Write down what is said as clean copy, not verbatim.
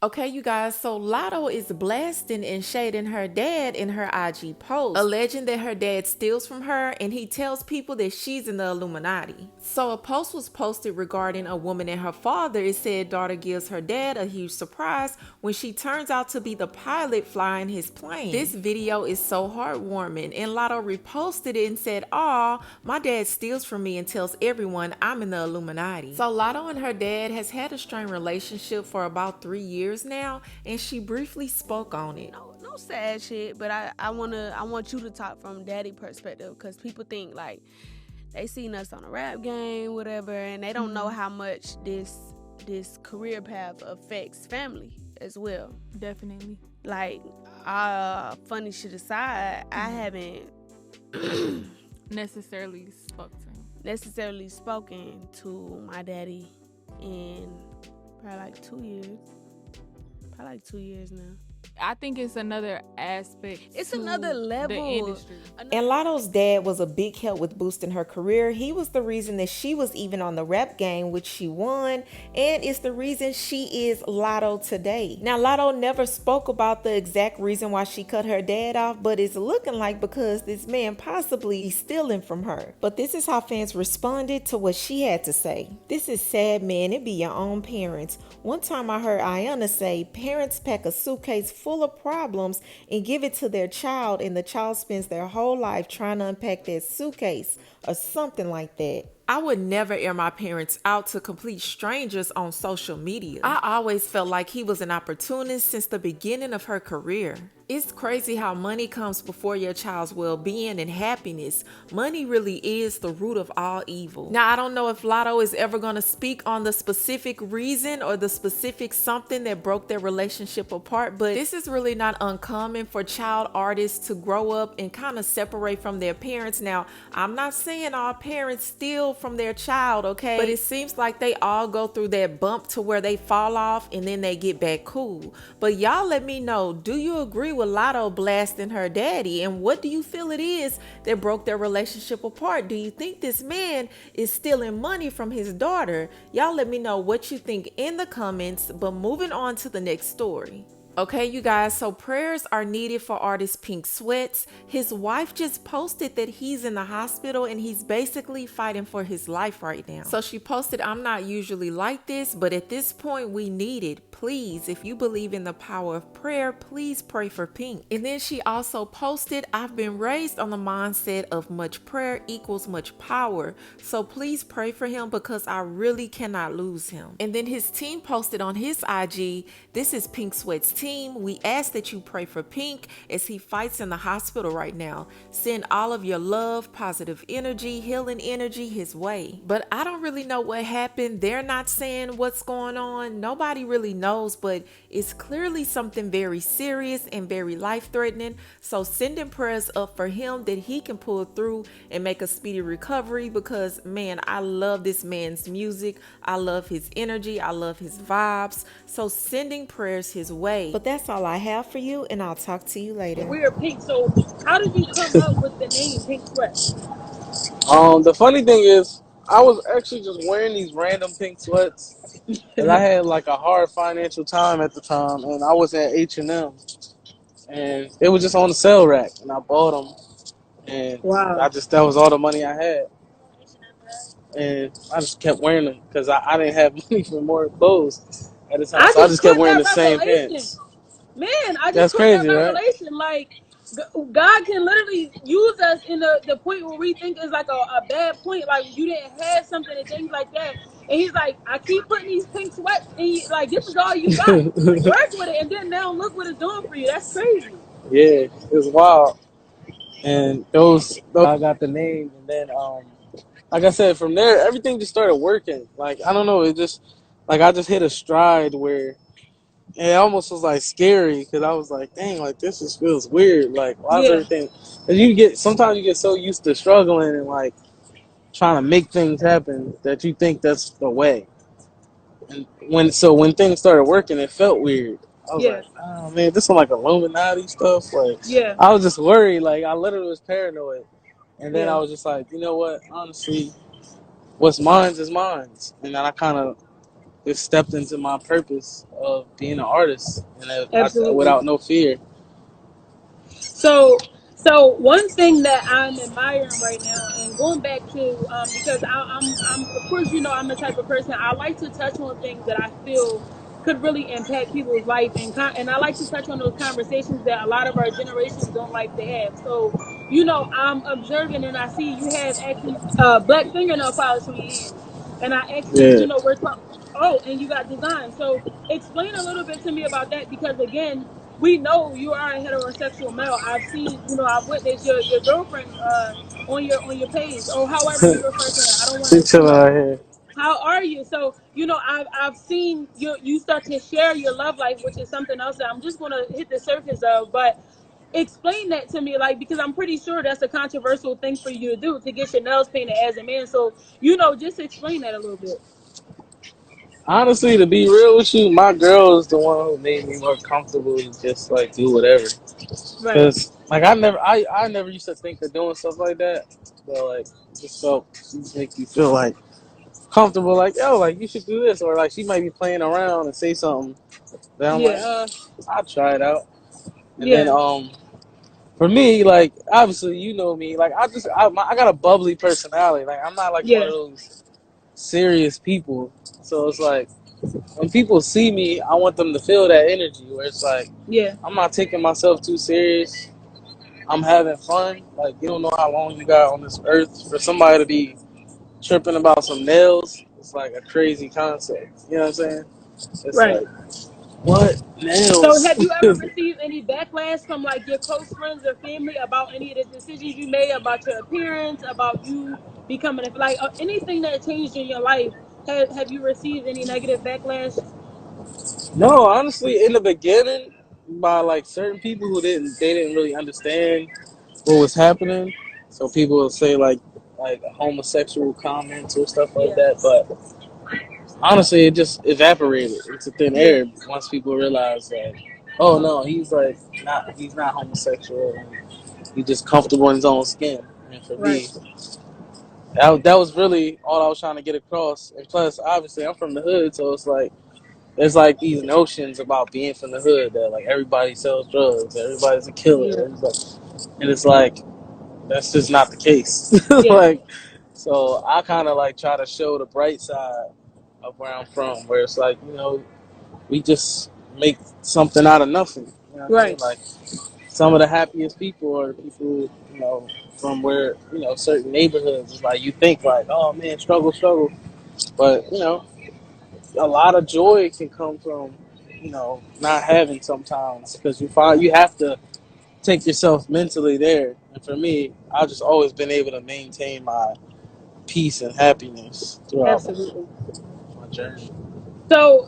Okay, you guys, so Latto is blasting and shading her dad in her IG post, alleging that her dad steals from her and he tells people that she's in the Illuminati. So a post was posted regarding a woman and her father. It said daughter gives her dad a huge surprise when she turns out to be the pilot flying his plane. This video is so heartwarming, and Latto reposted it and said, "Aw, my dad steals from me and tells everyone I'm in the Illuminati." So Latto and her dad has had a strained relationship for about 3 years now, and she briefly spoke on it. No sad shit, but I want you to talk from daddy perspective, because people think like they seen us on a rap game, whatever, and they don't know how much this career path affects family as well. Definitely. Like, funny shit aside, I haven't necessarily spoken to my daddy in probably like 2 years. Probably like 2 years now. I think it's another aspect. It's another level. The industry. And Latto's dad was a big help with boosting her career. He was the reason that she was even on the rap game, which she won, and it's the reason she is Latto today. Now, Latto never spoke about the exact reason why she cut her dad off, but it's looking like because this man possibly is stealing from her. But this is how fans responded to what she had to say. "This is sad, man. It be your own parents. One time I heard Ayana say, parents pack a suitcase full of problems and give it to their child, and the child spends their whole life trying to unpack that suitcase," or something like that. I would never air my parents out to complete strangers on social media. I always felt like he was an opportunist since the beginning of her career. It's crazy how money comes before your child's well-being and happiness. Money really is the root of all evil. Now, I don't know if Latto is ever going to speak on the specific reason or the specific something that broke their relationship apart, but this is really not uncommon for child artists to grow up and kind of separate from their parents. Now, I'm not saying all parents steal from their child, okay? But it seems like they all go through that bump to where they fall off and then they get back cool. But y'all let me know, do you agree with Latto blasting her daddy, and what do you feel it is that broke their relationship apart? Do you think this man is stealing money from his daughter? Y'all let me know what you think in the comments, but moving on to the next story. Okay, you guys, so prayers are needed for artist Pink Sweats. His wife just posted that he's in the hospital and he's basically fighting for his life right now. So she posted, "I'm not usually like this, but at this point we need it. Please, if you believe in the power of prayer, please pray for Pink." And then she also posted, "I've been raised on the mindset of much prayer equals much power. So please pray for him because I really cannot lose him." And then his team posted on his IG, "This is Pink Sweat's team. We ask that you pray for Pink as he fights in the hospital right now. Send all of your love, positive energy, healing energy his way." But I don't really know what happened. They're not saying what's going on. Nobody really knows, but it's clearly something very serious and very life-threatening. So sending prayers up for him that he can pull through and make a speedy recovery, because man, I love this man's music. I love his energy. I love his vibes. So sending prayers his way. But that's all I have for you, and I'll talk to you later. We're pink. So how did you come up with the name Pink Sweat? The funny thing is, I was actually just wearing these random pink sweats, and I had like a hard financial time at the time, and I was at H&M, and it was just on the sale rack, and I bought them, and Wow. that was all the money I had, and I just kept wearing them because I didn't have money for more clothes at the time, I so I just just kept caught wearing that the same revelation. pants. Man, I just That's caught that crazy, right? revelation. Like, God can literally use us in the point where we think is like a bad point. Like, you didn't have something and things like that. And he's like, I keep putting these pink sweats and like, this is all you got. Work with it. And then now look what it's doing for you. That's crazy. Yeah, it was wild. And those I got the name, and then like I said, from there everything just started working. Like I don't know, it just like I just hit a stride where it almost was like scary because I was like, dang, like this just feels weird. Like why is Yeah. everything? And sometimes you get so used to struggling and like trying to make things happen that you think that's the way. And when things started working, it felt weird. I was Yeah. like, oh man, this is like Illuminati stuff. Like Yeah. I was just worried. Like I literally was paranoid. And then I Yeah. was just like, you know what? Honestly, what's mine's is mine's. And then I kind of just stepped into my purpose of being an artist, and Absolutely. without no fear. So, so one thing that I'm admiring right now, and going back to, because I'm, of course, you know, I'm the type of person I like to touch on things that I feel could really impact people's life, and and I like to touch on those conversations that a lot of our generations don't like to have. So, you know, I'm observing, and I see you have actually black fingernail polish on your hands, and I actually, Yeah. you know, we're talking. Oh, and you got design. So, explain a little bit to me about that, because again, we know you are a heterosexual male. I've seen, you know, I've witnessed your girlfriend on your page. Oh, however you refer to her. I don't want She to, you chilling know. out here. How are you? So, you know, I've seen you start to share your love life, which is something else that I'm just gonna hit the surface of. But explain that to me, like, because I'm pretty sure that's a controversial thing for you to do, to get your nails painted as a man. So, you know, just explain that a little bit. Honestly, to be real with you, my girl is the one who made me more comfortable to just like do whatever. Right. Cause like I never used to think of doing stuff like that, but like just felt she make you feel like comfortable, like yo, like you should do this, or like she might be playing around and say something. Then I'm Yeah. like, I'll try it out. And then Yeah. for me, like obviously you know me, like I got a bubbly personality. Like I'm not like one Yeah. of those serious people. So it's like when people see me, I want them to feel that energy where it's like Yeah. I'm not taking myself too serious. I'm having fun. Like you don't know how long you got on this earth for somebody to be tripping about some nails. It's like a crazy concept. You know what I'm saying? It's Right. like what So, nails? have you ever received any backlash from like your close friends or family about any of the decisions you made, about your appearance, about you becoming like anything that changed in your life? Have you received any negative backlash? No, honestly, in the beginning, by like certain people who didn't really understand what was happening. So people will say like homosexual comments or stuff like Yeah, that. But honestly, it just evaporated into thin yeah, air once people realized that, oh no, he's not homosexual. He's just comfortable in his own skin. And for right. me, that was really all I was trying to get across. And plus, obviously, I'm from the hood, so it's like there's like these notions about being from the hood that like everybody sells drugs, everybody's a killer, Yeah, everybody, and it's like that's just not the case. yeah, Like, so I kind of like try to show the bright side of where I'm from, where it's like we just make something out of nothing. You know what I mean? right. Like some of the happiest people are people from where certain neighborhoods. It's like you think like, oh man, struggle, struggle, but a lot of joy can come from not having sometimes because you have to take yourself mentally there. And for me, I've just always been able to maintain my peace and happiness throughout Absolutely. my journey. So